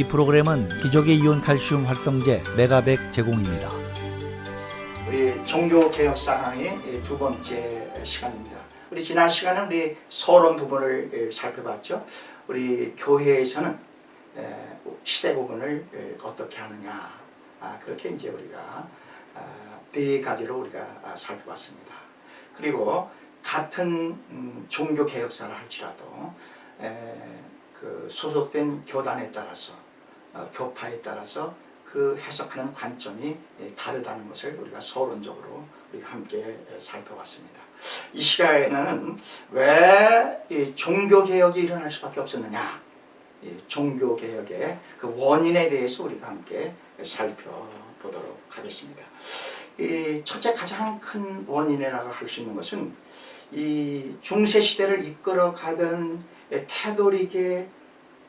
이 프로그램은 기적의 이온 칼슘 활성제 메가백 제공입니다. 우리 종교개혁사 강의 두 번째 시간입니다. 우리 지난 시간은 우리 서론 부분을 살펴봤죠. 우리 교회에서는 시대 구분을 어떻게 하느냐, 그렇게 이제 우리가 네 가지로 우리가 살펴봤습니다. 그리고 같은 종교개혁사를 할지라도 그 소속된 교단에 따라서 교파에 따라서 그 해석하는 관점이 다르다는 것을 우리가 서론적으로 우리가 함께 살펴봤습니다. 이 시간에는 왜 이 종교개혁이 일어날 수밖에 없었느냐, 이 종교개혁의 그 원인에 대해서 우리가 함께 살펴보도록 하겠습니다. 이 첫째 가장 큰 원인이라고 할 수 있는 것은 이 중세시대를 이끌어가던 캐톨릭의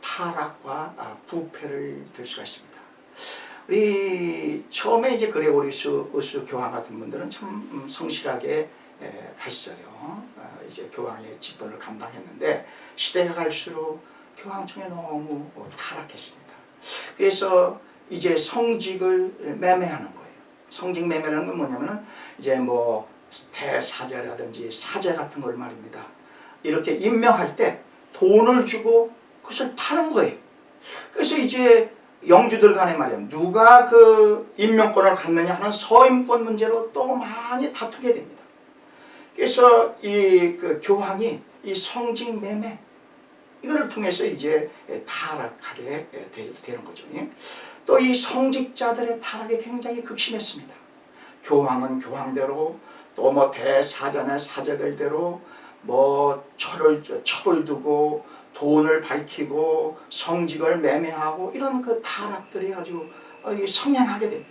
타락과 부패를 들 수가 있습니다. 우리 처음에 이제 그레고리우스 교황 같은 분들은 참 성실하게 했어요. 이제 교황의 직분을 감당했는데 시대가 갈수록 교황청에 너무 타락했습니다. 그래서 이제 성직을 매매하는 거예요. 성직 매매라는 건 뭐냐면은 이제 뭐 대사제라든지 사제 같은 걸 말입니다. 이렇게 임명할 때 돈을 주고 그것을 파는 거예요. 그래서 이제 영주들 간에 말이야, 누가 그 임명권을 갖느냐 하는 서임권 문제로 또 많이 다투게 됩니다. 그래서 이 그 교황이 이 성직 매매 이거를 통해서 이제 타락하게 되는 거죠. 또 이 성직자들의 타락이 굉장히 극심했습니다. 교황은 교황대로, 또 뭐 대사자나 사제들대로 뭐 첩을 두고 돈을 밝히고 성직을 매매하고 이런 그 타락들이 아주 성행하게 됩니다.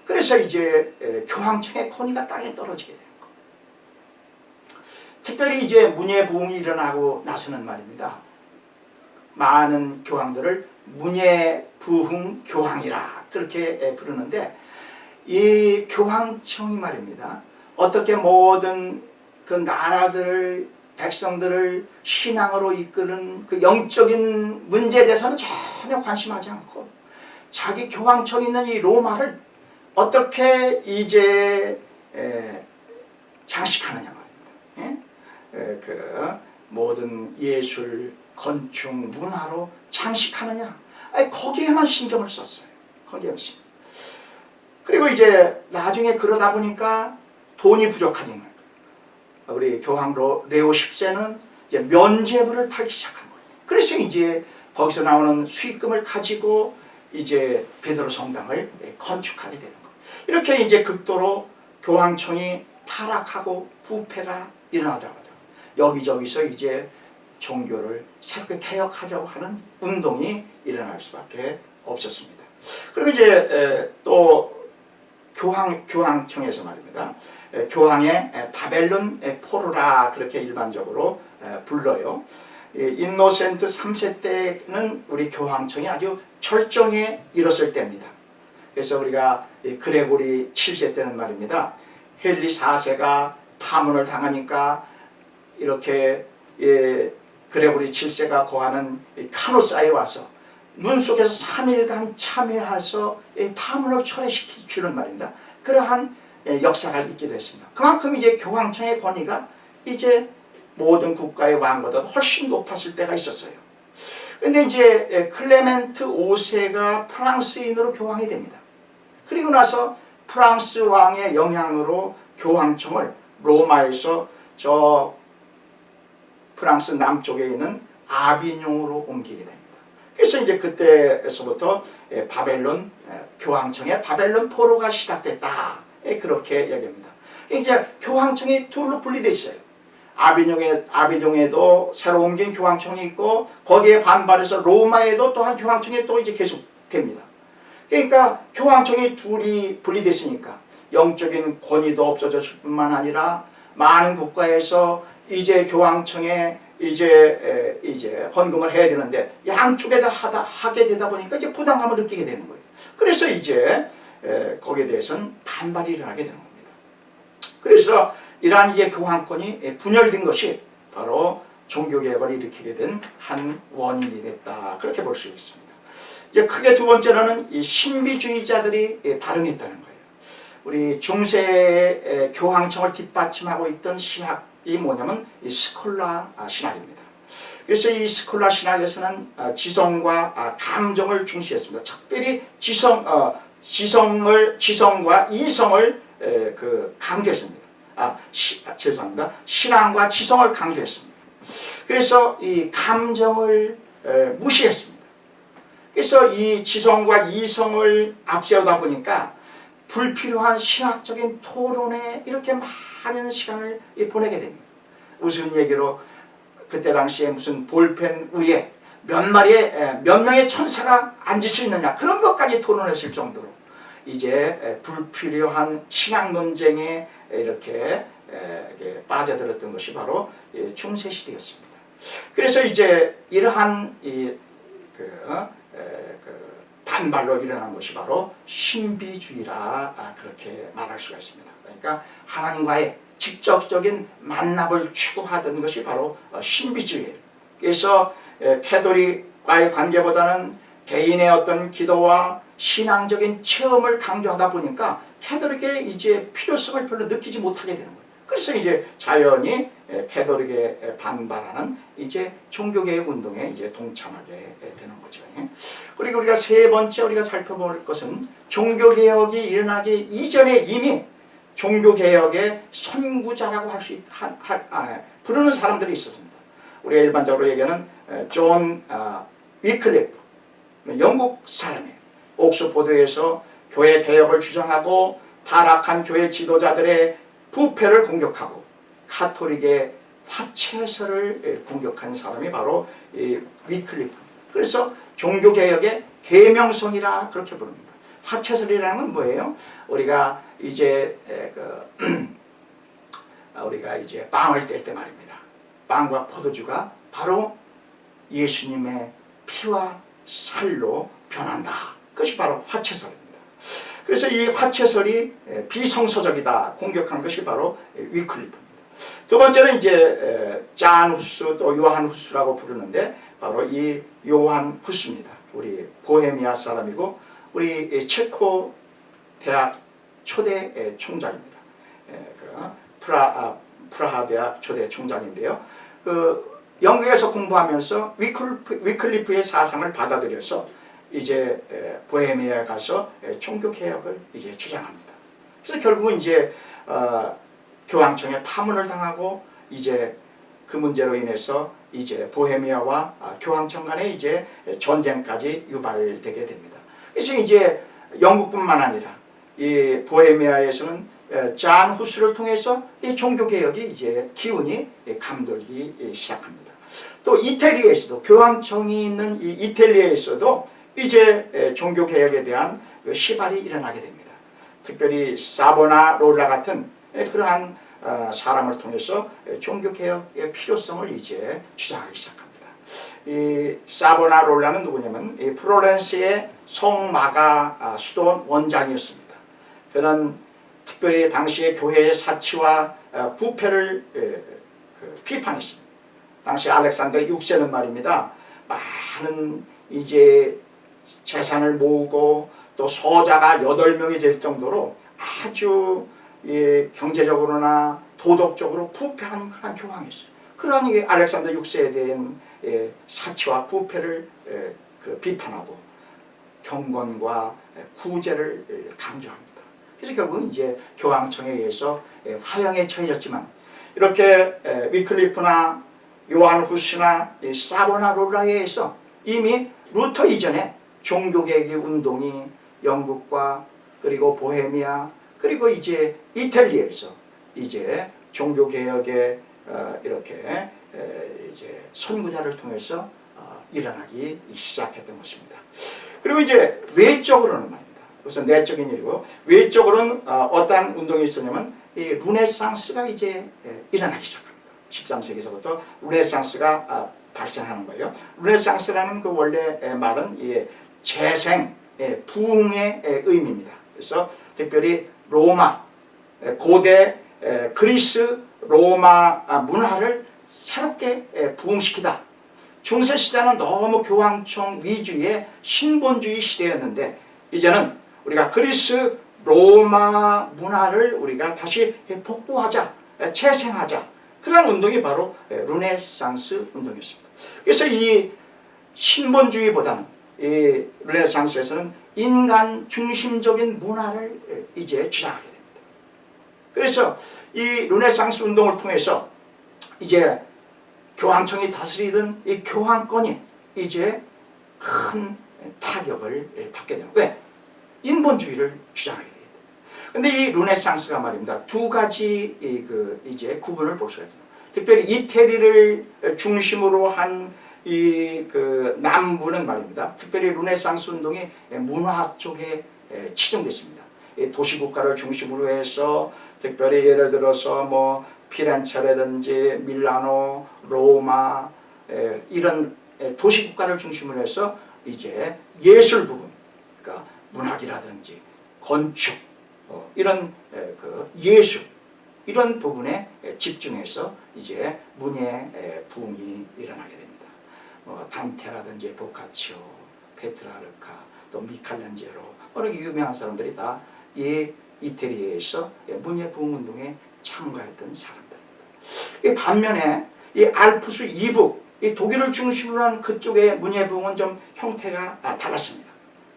그래서 이제 교황청의 권위가 땅에 떨어지게 되는 거예요. 특별히 이제 문예부흥이 일어나고 나서는 말입니다, 많은 교황들을 문예부흥 교황이라 그렇게 부르는데, 이 교황청이 말입니다, 어떻게 모든 그 나라들을, 백성들을 신앙으로 이끄는 그 영적인 문제에 대해서는 전혀 관심하지 않고 자기 교황청이 있는 이 로마를 어떻게 이제 장식하느냐 말입니다. 그 모든 예술, 건축, 문화로 장식하느냐, 거기에만 신경을 썼어요. 거기에만 신경. 그리고 이제 나중에 그러다 보니까 돈이 부족하니까 우리 교황 레오 10세는 이제 면죄부를 팔기 시작한 거예요. 그래서 이제 거기서 나오는 수익금을 가지고 이제 베드로 성당을 건축하게 되는 거예요. 이렇게 이제 극도로 교황청이 타락하고 부패가 일어나자마자 여기저기서 이제 종교를 새롭게 개혁하려고 하는 운동이 일어날 수밖에 없었습니다. 그리고 이제 또 교황청에서 말입니다, 교황의 바벨론 포로라 그렇게 일반적으로 불러요. 인노센트 3세 때는 우리 교황청이 아주 절정에 이뤘을 때입니다. 그래서 우리가 그레고리 7세 때는 말입니다, 헨리 4세가 파문을 당하니까 이렇게 그레고리 7세가 거하는 카노사에 와서 문 속에서 3일간 참여해서 파문을 철회시키는 말입니다. 그러한 역사가 있기도 했습니다. 그만큼 이제 교황청의 권위가 이제 모든 국가의 왕보다 훨씬 높았을 때가 있었어요. 근데 이제 클레멘트 5세가 프랑스인으로 교황이 됩니다. 그리고 나서 프랑스 왕의 영향으로 교황청을 로마에서 저 프랑스 남쪽에 있는 아비뇽으로 옮기게 됩니다. 그래서 이제 그때에서부터 바벨론 교황청의 바벨론 포로가 시작됐다, 그렇게 얘기합니다. 이제 교황청이 둘로 분리되어 있어요. 아비뇽에도 새로 옮긴 교황청이 있고, 거기에 반발해서 로마에도 또한 교황청이 또 이제 계속됩니다. 그러니까 교황청이 둘이 분리됐으니까 영적인 권위도 없어졌을 뿐만 아니라 많은 국가에서 이제 교황청에 이제 헌금을 해야 되는데 양쪽에다 하게 되다 보니까 이제 부담감을 느끼게 되는 거예요. 그래서 이제 거기에 대해서는 반발이 일어나게 되는 겁니다. 그래서 이러한 이제 교황권이 분열된 것이 바로 종교개혁을 일으키게 된 한 원인이 됐다. 그렇게 볼 수 있습니다. 이제 크게 두 번째로는 이 신비주의자들이 발흥했다는 거예요. 우리 중세 교황청을 뒷받침하고 있던 신학이 뭐냐면 이 스콜라 신학입니다. 그래서 이 스콜라 신학에서는 지성과 감정을 중시했습니다. 특별히 지성과 이성을 강조했습니다. 죄송합니다. 신앙과 지성을 강조했습니다. 그래서 이 감정을 무시했습니다. 그래서 이 지성과 이성을 앞세우다 보니까 불필요한 신학적인 토론에 이렇게 많은 시간을 보내게 됩니다. 우스운 얘기로 그때 당시에 무슨 볼펜 위에 몇 명의 천사가 앉을 수 있느냐 그런 것까지 토론했을 정도로 이제 불필요한 신학 논쟁에 이렇게 빠져들었던 것이 바로 중세 시대였습니다. 그래서 이제 이러한 반발로 일어난 것이 바로 신비주의라 그렇게 말할 수가 있습니다. 그러니까 하나님과의 직접적인 만남을 추구하던 것이 바로 신비주의예요. 그래서 캐톨릭과의 관계보다는 개인의 어떤 기도와 신앙적인 체험을 강조하다 보니까 캐톨릭의 이제 필요성을 별로 느끼지 못하게 되는 거예요. 그래서 이제 자연히 캐톨릭에 반발하는 이제 종교개혁 운동에 이제 동참하게 되는 거죠. 그리고 우리가 세 번째 우리가 살펴볼 것은 종교개혁이 일어나기 이전에 이미 종교개혁의 선구자라고 할 수 부르는 사람들이 있었습니다. 우리가 일반적으로 얘기하는 존 위클리프, 영국 사람이에요. 옥스포드에서 교회 개혁을 주장하고 타락한 교회 지도자들의 부패를 공격하고 카톨릭의 화채설을 공격한 사람이 바로 이 위클리프. 그래서 종교개혁의 계명성이라 그렇게 부릅니다. 화채설이라는 건 뭐예요? 우리가 이제 빵을 뗄 때 말입니다. 빵과 포도주가 바로 예수님의 피와 살로 변한다. 그것이 바로 화채설입니다. 그래서 이 화채설이 비성서적이다 공격한 것이 바로 위클리프입니다. 두 번째는 이제 잔 후스 또 요한 후스라고 부르는데 바로 이 요한 후스입니다. 우리 보헤미아 사람이고 우리 체코 대학 초대 총장입니다. 프라하 대학 초대 총장인데요. 영국에서 공부하면서 위클리프의 사상을 받아들여서 이제 보헤미아에 가서 종교 개혁을 이제 주장합니다. 그래서 결국은 이제 교황청에 파문을 당하고 이제 그 문제로 인해서 이제 보헤미아와 교황청 간에 이제 전쟁까지 유발되게 됩니다. 그래서 이제 영국뿐만 아니라 이 보헤미아에서는 잔 후스를 통해서 이 종교 개혁이 이제 기운이 감돌기 시작합니다. 또 이태리에서도 교황청이 있는 이 이탈리아에서도 이제 종교 개혁에 대한 시발이 일어나게 됩니다. 특별히 사보나롤라 같은 그러한 사람을 통해서 종교 개혁의 필요성을 이제 주장하기 시작합니다. 이 사보나롤라는 누구냐면 이 플로렌스의 성마가 수도 원장이었습니다. 그는 특별히 당시의 교회의 사치와 부패를 비판했습니다. 당시 알렉산더 6세는 말입니다. 많은 이제 재산을 모으고 또 소자가 8명이 될 정도로 아주 경제적으로나 도덕적으로 부패한 그런 교황이었어요. 그러한 알렉산더 6세에 대한 사치와 부패를 비판하고 경건과 구제를 강조합니다. 그래서 결국은 이제 교황청에 의해서 화형에 처해졌지만 이렇게 위클리프나 요한 후스나 사보나롤라에 의해서 이미 루터 이전에 종교개혁의 운동이 영국과 그리고 보헤미아 그리고 이제 이탈리아에서 이제 종교개혁의 이렇게 이제 선구자를 통해서 일어나기 시작했던 것입니다. 그리고 이제 외적으로는 말입니다. 우선 내적인 일이고 외적으로는 어떠한 운동이 있었냐면 이 르네상스가 이제 일어나기 시작합니다. 13세기서부터 르네상스가 발생하는 거예요. 르네상스라는 그 원래 말은 재생, 부흥의 의미입니다. 그래서 특별히 로마, 고대 그리스 로마 문화를 새롭게 부흥시키다. 중세 시대는 너무 교황청 위주의 신본주의 시대였는데 이제는 우리가 그리스 로마 문화를 우리가 다시 복구하자, 재생하자. 그런 운동이 바로 르네상스 운동이었습니다. 그래서 이 신본주의보다는 이 르네상스에서는 인간 중심적인 문화를 이제 주장하게 됩니다. 그래서 이 르네상스 운동을 통해서 이제 교황청이 다스리던 이 교황권이 이제 큰 타격을 받게 됩니다. 왜? 인본주의를 주장하게 됩니다. 근데 이 르네상스가 말입니다. 두 가지 이제 구분을 볼 수가 있습니다. 특별히 이태리를 중심으로 한 이 남부는 말입니다. 특별히 르네상스 운동이 문화 쪽에 치중됐습니다. 도시국가를 중심으로 해서 특별히 예를 들어서 뭐 피렌체라든지 밀라노, 로마 이런 도시국가를 중심으로 해서 이제 예술 부분, 그러니까 문학이라든지 건축 이런 예술 이런 부분에 집중해서 이제 문예 부흥이 일어나게 됩니다. 단테라든지 보카치오, 페트라르카, 또 미켈란젤로 이렇게 유명한 사람들이 다 이 이태리에서 문예 부흥 운동에 참가했던 사람들입니다. 반면에 이 알프스 이북, 이 독일을 중심으로 한 그쪽의 문예 부흥은 좀 형태가 달랐습니다.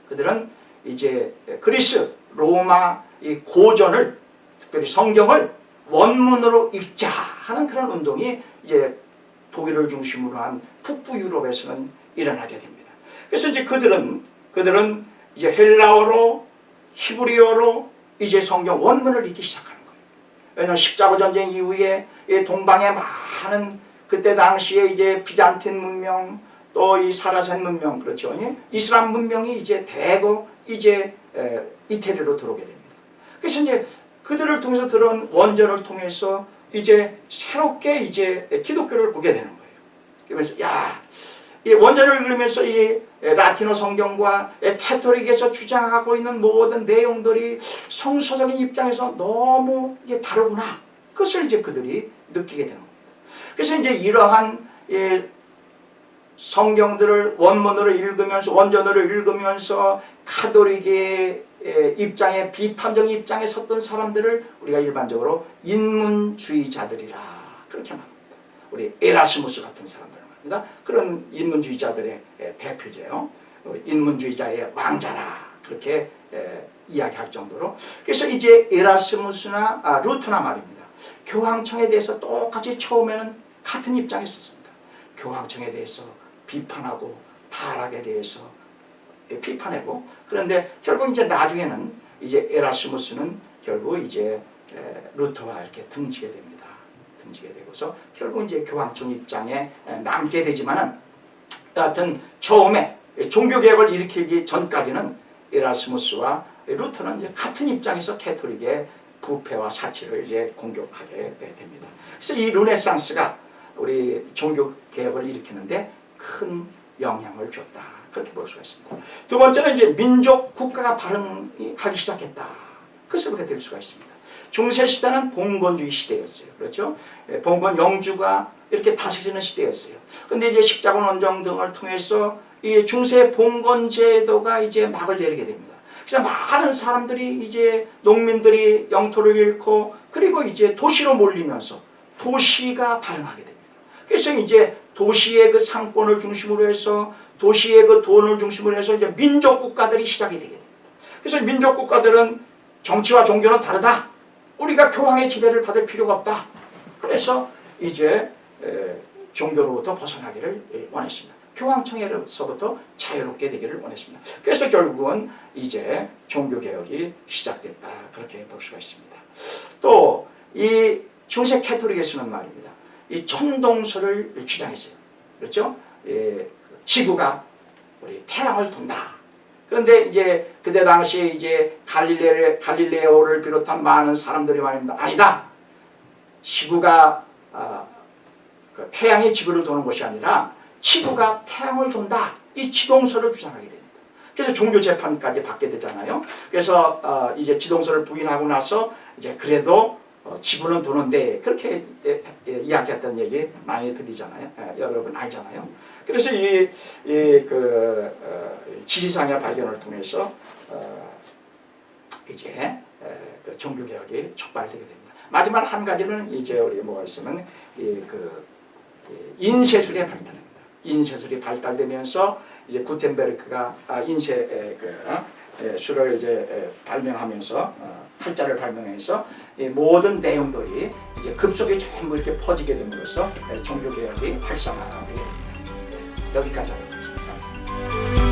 그들은 이제 그리스, 로마 이 고전을 특별히 성경을 원문으로 읽자 하는 그런 운동이 이제 독일을 중심으로 한 북부 유럽에서는 일어나게 됩니다. 그래서 이제 그들은 이제 헬라어로 히브리어로 이제 성경 원문을 읽기 시작하는 거예요. 왜냐하면 십자가 전쟁 이후에 동방의 많은 그때 당시에 이제 비잔틴 문명 또 이 사라센 문명 그렇죠. 이슬람 문명이 이제 대거 이제 이태리로 들어오게 됩니다. 그래서 이제 그들을 통해서 들어온 원전을 통해서 이제 새롭게 이제 기독교를 보게 되는 거예요. 그러면서 이 원전을 읽으면서 이 라틴어 성경과 캐토릭에서 주장하고 있는 모든 내용들이 성서적인 입장에서 너무 이게 다르구나. 그것을 이제 그들이 느끼게 되는 겁니다. 그래서 이제 이러한 성경들을 원문으로 읽으면서 원전으로 읽으면서 카톨릭의 입장에 비판적인 입장에 섰던 사람들을 우리가 일반적으로 인문주의자들이라 그렇게 말합니다. 우리 에라스무스 같은 사람들 말입니다. 그런 인문주의자들의 대표제요. 인문주의자의 왕자라 그렇게 이야기할 정도로. 그래서 이제 에라스무스나 루터나 말입니다. 교황청에 대해서 똑같이 처음에는 같은 입장에 섰습니다. 교황청에 대해서 비판하고 타락에 대해서 비판하고 그런데 결국 이제 나중에는 이제 에라스무스는 결국 이제 루터와 이렇게 등지게 됩니다. 등지게 되고서 결국 이제 교황청 입장에 남게 되지만은 하여튼 처음에 종교개혁을 일으키기 전까지는 에라스무스와 루터는 이제 같은 입장에서 캐토릭의 부패와 사치를 이제 공격하게 됩니다. 그래서 이 르네상스가 우리 종교개혁을 일으키는데 큰 영향을 줬다. 그렇게 볼 수가 있습니다. 두 번째는 이제 민족 국가가 발흥하기 시작했다. 그래서 그렇게 될 수가 있습니다. 중세 시대는 봉건주의 시대였어요. 그렇죠? 봉건 영주가 이렇게 다스리는 시대였어요. 근데 이제 십자군 원정 등을 통해서 이 중세 봉건 제도가 이제 막을 내리게 됩니다. 그래서 많은 사람들이 이제 농민들이 영토를 잃고 그리고 이제 도시로 몰리면서 도시가 발흥하게 됩니다. 그래서 이제 도시의 그 상권을 중심으로 해서 도시의 그 돈을 중심으로 해서 이제 민족 국가들이 시작이 되게 됩니다. 그래서 민족 국가들은 정치와 종교는 다르다. 우리가 교황의 지배를 받을 필요가 없다. 그래서 이제 종교로부터 벗어나기를 원했습니다. 교황청에서부터 자유롭게 되기를 원했습니다. 그래서 결국은 이제 종교개혁이 시작됐다. 그렇게 볼 수가 있습니다. 또 이 중세 캐토릭에서는 말입니다. 이 천동설을 주장했어요. 그렇죠? 지구가 우리 태양을 돈다. 그런데 이제 그때 당시에 이제 갈릴레오를 비롯한 많은 사람들이 말입니다. 아니다. 지구가 그 태양이 지구를 도는 것이 아니라 지구가 태양을 돈다. 이 지동설을 주장하게 됩니다. 그래서 종교 재판까지 받게 되잖아요. 그래서 이제 지동설을 부인하고 나서 이제 그래도 지구는 도는데 그렇게 이야기했던 얘기 많이 들리잖아요. 여러분 알잖아요. 그래서 지리상의 발견을 통해서 이제 그 종교개혁이 촉발되게 됩니다. 마지막 한 가지는 이제 우리 뭐가 있으면 인쇄술의 발달입니다. 인쇄술이 발달되면서 이제 구텐베르크가 술을 이제 발명하면서 팔자를 발명해서 이 모든 내용들이 이제 급속히 전부 이렇게 퍼지게 됨으로써 종교개혁이 활성화되게 됩니다. 여기까지 하겠습니다.